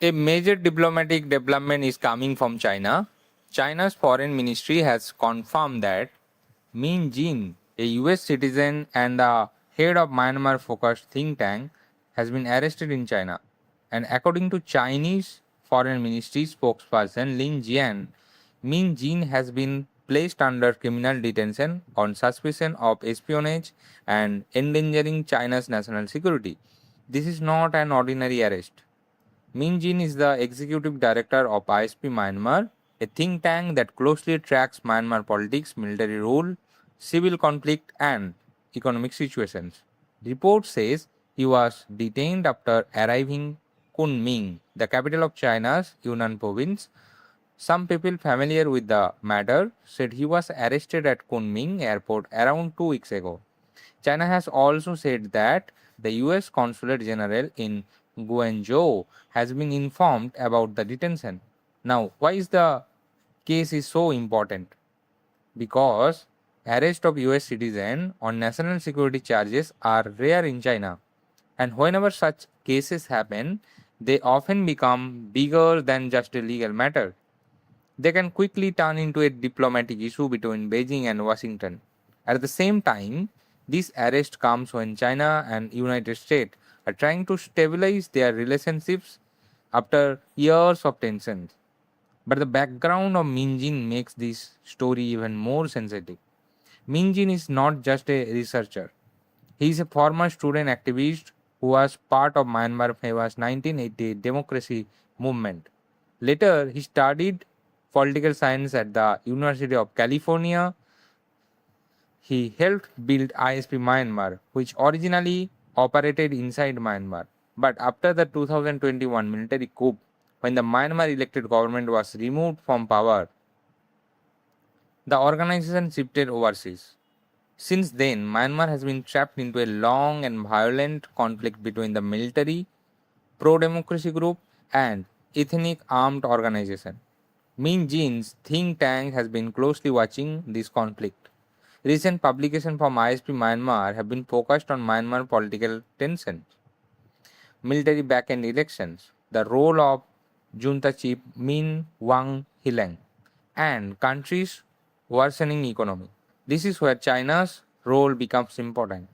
A major diplomatic development is coming from China. China's foreign ministry has confirmed that Min Zin, a US citizen and the head of Myanmar-focused think tank, has been arrested in China. And according to Chinese Foreign Ministry spokesperson Lin Jian, Min Jin has been placed under criminal detention on suspicion of espionage and endangering China's national security. This is not an ordinary arrest. Min Jin is the executive director of ISP-Myanmar, a think tank that closely tracks Myanmar politics, military rule, civil conflict, and economic situations. Report says he was detained after arriving Kunming, the capital of China's Yunnan province. Some people familiar with the matter said he was arrested at Kunming airport around 2 weeks ago. China has also said that the US Consulate General in Guangzhou has been informed about the detention. Now, why is the case is so important? Because arrest of US citizen on national security charges are rare in China, and whenever such cases happen, they often become bigger than just a legal matter. They can quickly turn into a diplomatic issue between Beijing and Washington. At the same time, this arrest comes when China and United States are trying to stabilize their relationships after years of tensions. But the background of Min Jin makes this story even more sensitive. Min Jin is not just a researcher. He is a former student activist who was part of Myanmar famous 1988 democracy movement. Later, he studied political science at the University of California. He helped build ISP Myanmar, which originally operated inside Myanmar. But after the 2021 military coup, when the Myanmar elected government was removed from power, the organization shifted overseas. Since then, Myanmar has been trapped into a long and violent conflict between the military, pro democracy group, and ethnic armed organization. Min Jin's think tank has been closely watching this conflict. Recent publications from ISP Myanmar have been focused on Myanmar political tensions, military back-end elections, the role of junta chief Min Wang Hileng, and country's worsening economy. This is where China's role becomes important.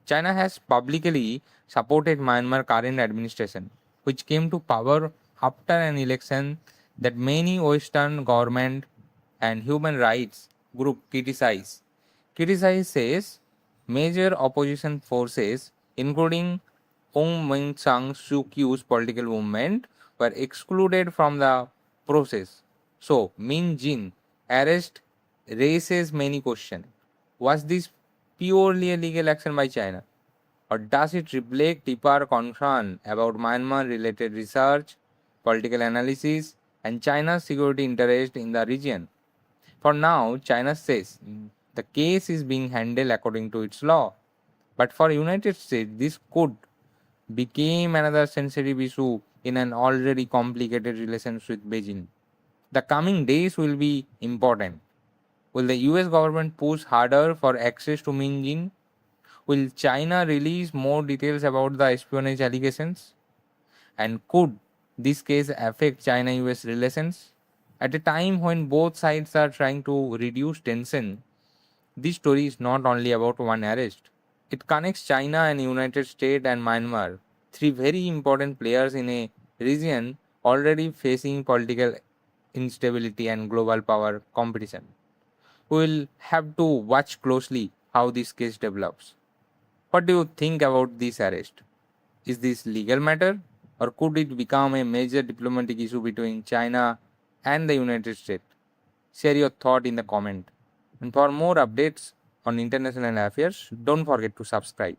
China has publicly supported Myanmar current administration, which came to power after an election that many Western government and human rights group criticize. Criticize says major opposition forces, including Aung San Suu Kyi's political movement, were excluded from the process. So, Min Jin arrest raises many questions. Was this purely a legal action by China? Or does it reflect deeper concern about Myanmar related research, political analysis, and China's security interest in the region? For now, China says the case is being handled according to its law. But for United States, this could become another sensitive issue in an already complicated relationship with Beijing. The coming days will be important. Will the US government push harder for access to Min Jin? Will China release more details about the espionage allegations? And could this case affect China-US relations? At a time when both sides are trying to reduce tension, this story is not only about one arrest. It connects China and United States and Myanmar, three very important players in a region already facing political instability and global power competition. We will have to watch closely how this case develops. What do you think about this arrest? Is this legal matter or could it become a major diplomatic issue between China and the United States? Share your thought in the comment. And for more updates on international affairs, don't forget to subscribe.